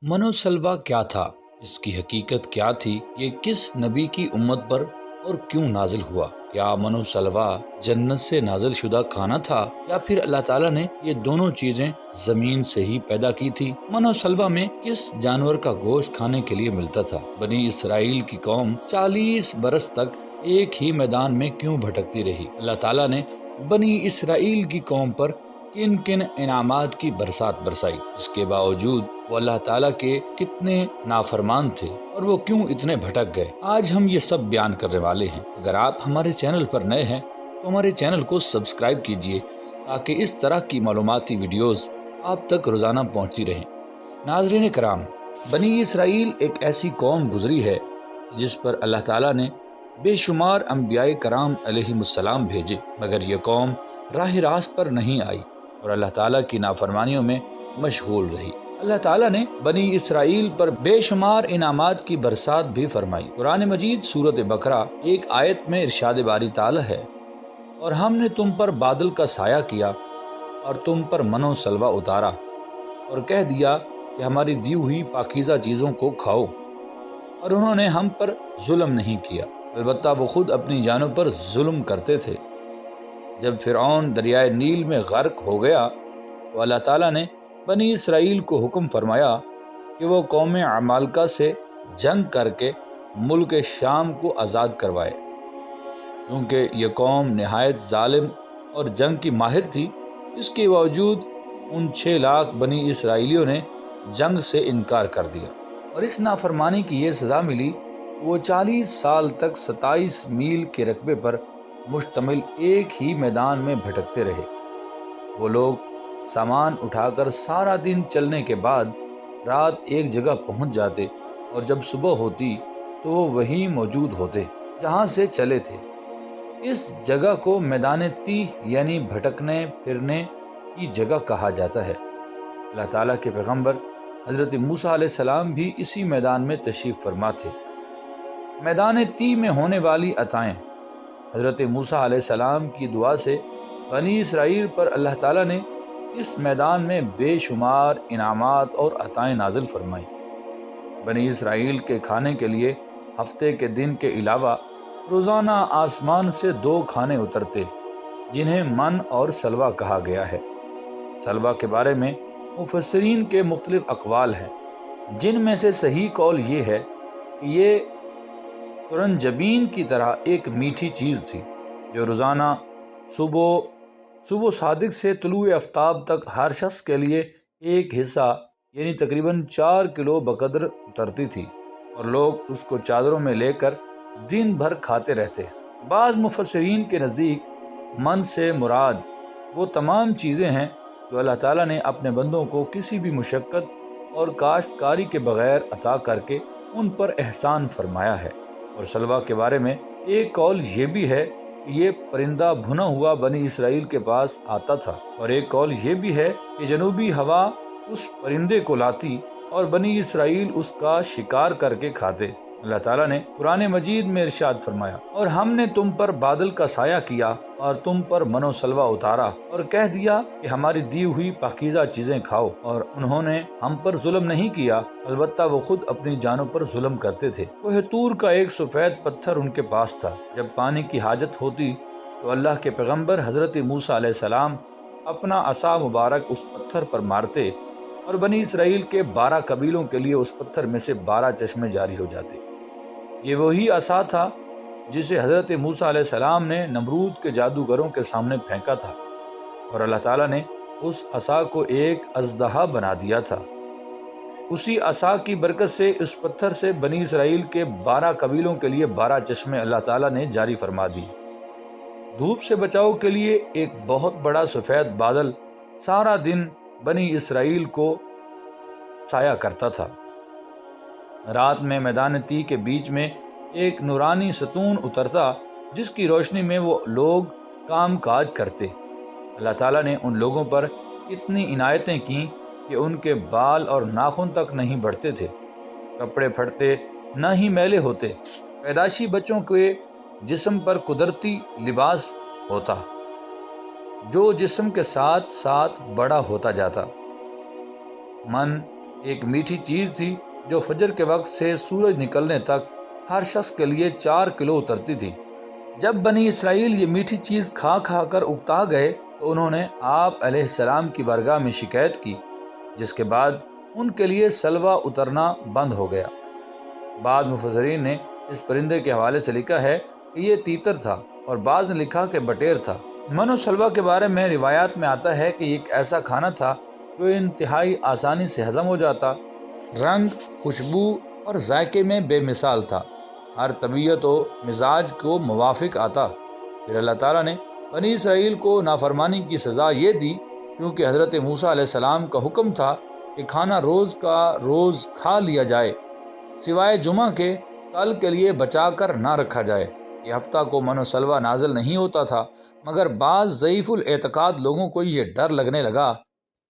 मनोसलवा क्या था, इसकी हकीकत क्या थी, ये किस नबी की उम्मत पर और क्यों नाजिल हुआ? क्या मनोसलवा जन्नत से नाजिल शुदा खाना था या फिर अल्लाह ताला ने ये दोनों चीजें जमीन से ही पैदा की थी? मनोसलवा में किस जानवर का गोश्त खाने के लिए मिलता था? बनी इसराइल की कौम 40 बरस तक एक ही मैदान में क्यों भटकती रही? अल्लाह ताला ने बनी इसराइल की कौम पर किन किन इनामात की बरसात बरसाई? इसके बावजूद वो अल्लाह ताला के कितने नाफरमान थे और वो क्यों इतने भटक गए? आज हम ये सब बयान करने वाले हैं। अगर आप हमारे चैनल पर नए हैं तो हमारे चैनल को सब्सक्राइब कीजिए ताकि इस तरह की मालूमाती वीडियोस आप तक रोजाना पहुंचती रहें। नाज़रीन कराम, बनी इसराइल एक ऐसी कौम गुजरी है जिस पर अल्लाह ताला ने बेशुमार अंबियाए कराम अलैहिमुस्सलाम भेजे, मगर यह कौम राह रास्त पर नहीं आई और अल्लाह ताला की नाफरमानियों में मशगूल रही। अल्लाह ताला ने बनी इसराइल पर बेशुमार इनामात की बरसात भी फरमाई। कुरान मजीद सूरत बकरा एक आयत में इरशाद बारी ताला है, और हमने तुम पर बादल का साया किया और तुम पर मनो सलवा उतारा और कह दिया कि हमारी दी हुई पाकीज़ा चीज़ों को खाओ, और उन्होंने हम पर जुल्म नहीं किया, अलबत्ता वो खुद अपनी जानों पर जुल्म करते थे। जब फिरौन दरियाए नील में गर्क हो गया तो अल्लाह ताला ने बनी इसराइल को हुक्म फरमाया कि वो कौम अमालका से जंग करके मुल्क शाम को आज़ाद करवाए। क्योंकि यह कौम नहायत जालिम और जंग की माहिर थी, इसके बावजूद उन 6 लाख बनी इसराइलियों ने जंग से इनकार कर दिया और इस नाफरमानी की ये सज़ा मिली। वो 40 साल तक 27 मील के रकबे पर मुश्तमिल एक ही मैदान में भटकते रहे। वो लोग सामान उठाकर सारा दिन चलने के बाद रात एक जगह पहुंच जाते और जब सुबह होती तो वो वहीं मौजूद होते जहां से चले थे। इस जगह को मैदान तीह यानी भटकने फिरने की जगह कहा जाता है। अल्लाह ताला के पैगंबर हजरत मूसा अलैहिस्सलाम भी इसी मैदान में तशरीफ फरमा थे। मैदान तीह में होने वाली अताएं हजरत मूसा अलैहिस्सलाम की दुआ से बनी इसराइल पर अल्लाह ताला ने इस मैदान में बेशुमार इनामात और अताएं नाजिल फरमाई। बनी इसराइल के खाने के लिए हफ्ते के दिन के अलावा रोजाना आसमान से 2 खाने उतरते, जिन्हें मन और सलवा कहा गया है। सलवा के बारे में मुफस्सिरीन के मुख्तलिफ अक़वाल हैं, जिनमें से सही कौल ये है कि ये तुरंजबीन की तरह एक मीठी चीज़ थी जो रोजाना सुबह सादिक से तुलुए आफ्ताब तक हर शख्स के लिए एक हिस्सा यानी तकरीबन 4 किलो बकदर उतरती थी और लोग उसको चादरों में लेकर दिन भर खाते रहते। बाज़ मुफस्सिरीन के नज़दीक मन से मुराद वो तमाम चीज़ें हैं जो अल्लाह ताला ने अपने बंदों को किसी भी मुशक्क़त और काश्तकारी के बगैर अता करके उन पर एहसान फरमाया है। और सलवा के बारे में एक कौल ये भी है कि ये परिंदा भुना हुआ बनी इसराइल के पास आता था, और एक कौल ये भी है कि जनूबी हवा उस परिंदे को लाती और बनी इसराइल उसका शिकार करके खाते। अल्लाह ताला ने कुरान मजीद में इरशाद फरमाया, और हमने तुम पर बादल का साया किया और तुम पर मनो सलवा उतारा और कह दिया कि हमारी दी हुई पाकीज़ा चीजें खाओ, और उन्होंने हम पर जुल्म नहीं किया, अलबत्ता वो खुद अपनी जानों पर जुल्म करते थे। कोह तूर का एक सफेद पत्थर उनके पास था। जब पानी की हाजत होती तो अल्लाह के पैगंबर हजरत मूसा अलैहिस्सलाम अपना असा मुबारक उस पत्थर पर मारते और बनी इसराइल के 12 कबीलों के लिए उस पत्थर में से 12 चश्मे जारी हो जाते। ये वही असा था जिसे हजरत मूसा अलैहिस्सलाम ने नमरूद के जादूगरों के सामने फेंका था, और अल्लाह ताला ने उस असा को एक अज़दहा बना दिया था। उसी असा की बरकत से उस पत्थर से बनी इसराइल के 12 कबीलों के लिए 12 चश्मे अल्लाह ताला ने जारी फरमा दी। धूप से बचाव के लिए एक बहुत बड़ा सफेद बादल सारा दिन बनी इसराइल को साया करता था। रात में मैदान ती के बीच में एक नूरानी सतून उतरता जिसकी रोशनी में वो लोग काम काज करते। अल्लाह ताला ने उन लोगों पर इतनी इनायतें की कि उनके बाल और नाखून तक नहीं बढ़ते थे, कपड़े फटते न ही मैले होते। पैदाशी बच्चों के जिस्म पर कुदरती लिबास होता जो जिस्म के साथ साथ बड़ा होता जाता। मन ایک میٹھی چیز تھی جو فجر کے وقت سے سورج نکلنے تک ہر شخص کے لیے 4 کلو اترتی تھی۔ جب بنی اسرائیل یہ میٹھی چیز کھا کھا کر اکتا گئے تو انہوں نے آپ علیہ السلام کی بارگاہ میں شکایت کی، جس کے بعد ان کے لیے سلوہ اترنا بند ہو گیا۔ بعض مفسرین نے اس پرندے کے حوالے سے لکھا ہے کہ یہ تیتر تھا، اور بعض نے لکھا کہ بٹیر تھا۔ من و سلوہ کے بارے میں روایات میں آتا ہے کہ یہ ایک ایسا کھانا تھا جو انتہائی آسانی سے ہضم ہو جاتا، رنگ، خوشبو اور ذائقے میں بے مثال تھا، ہر طبیعت و مزاج کو موافق آتا۔ پھر اللہ تعالیٰ نے بنی اسرائیل کو نافرمانی کی سزا یہ دی کیونکہ حضرت موسیٰ علیہ السلام کا حکم تھا کہ کھانا روز کا روز کھا لیا جائے، سوائے جمعہ کے کل کے لیے بچا کر نہ رکھا جائے۔ یہ ہفتہ کو من و سلوہ نازل نہیں ہوتا تھا، مگر بعض ضعیف الاعتقاد لوگوں کو یہ ڈر لگنے لگا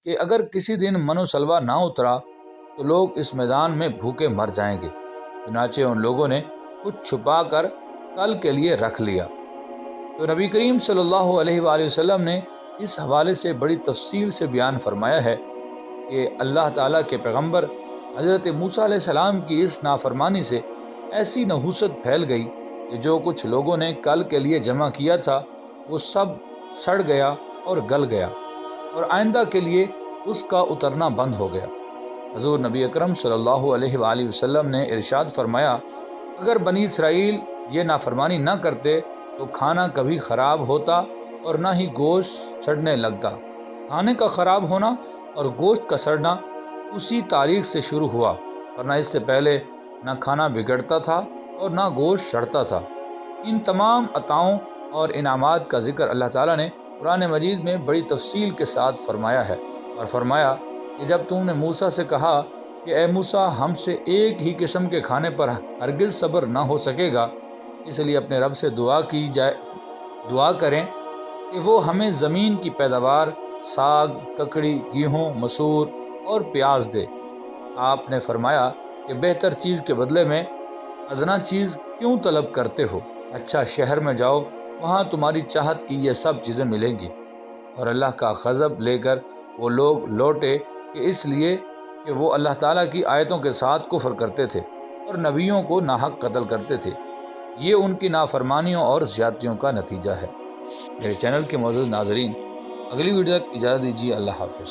کہ اگر کسی دن من و سلوہ نہ اترا تو لوگ اس میدان میں بھوکے مر جائیں گے، چنانچہ ان لوگوں نے کچھ چھپا کر کل کے لیے رکھ لیا۔ تو نبی کریم صلی اللہ علیہ وآلہ وسلم نے اس حوالے سے بڑی تفصیل سے بیان فرمایا ہے کہ اللہ تعالیٰ کے پیغمبر حضرت موسیٰ علیہ السلام کی اس نافرمانی سے ایسی نحوست پھیل گئی کہ جو کچھ لوگوں نے کل کے لیے جمع کیا تھا وہ سب سڑ گیا اور گل گیا، اور آئندہ کے لیے اس کا اترنا بند ہو گیا۔ حضور نبی اکرم صلی اللہ علیہ وآلہ وسلم نے ارشاد فرمایا، اگر بنی اسرائیل یہ نافرمانی نہ کرتے تو کھانا کبھی خراب ہوتا اور نہ ہی گوشت سڑنے لگتا۔ کھانے کا خراب ہونا اور گوشت کا سڑنا اسی تاریخ سے شروع ہوا، ورنہ اس سے پہلے نہ کھانا بگڑتا تھا اور نہ گوشت سڑتا تھا۔ ان تمام عطاؤں اور انعامات کا ذکر اللہ تعالیٰ نے قرآن مجید میں بڑی تفصیل کے ساتھ فرمایا ہے، اور فرمایا کہ جب تم نے موسیٰ سے کہا کہ اے موسیٰ ہم سے ایک ہی قسم کے کھانے پر ہرگز صبر نہ ہو سکے گا، اس لیے اپنے رب سے دعا کریں کہ وہ ہمیں زمین کی پیداوار، ساگ، ککڑی، گیہوں، مسور اور پیاز دے۔ آپ نے فرمایا کہ بہتر چیز کے بدلے میں ادنا چیز کیوں طلب کرتے ہو؟ اچھا شہر میں جاؤ، وہاں تمہاری چاہت کی یہ سب چیزیں ملیں گی۔ اور اللہ کا غضب لے کر وہ لوگ لوٹے کہ اس لیے کہ وہ اللہ تعالیٰ کی آیتوں کے ساتھ کفر کرتے تھے اور نبیوں کو ناحق قتل کرتے تھے۔ یہ ان کی نافرمانیوں اور زیادتیوں کا نتیجہ ہے۔ میرے چینل کے معزز ناظرین، اگلی ویڈیو تک اجازت دیجیے۔ اللہ حافظ۔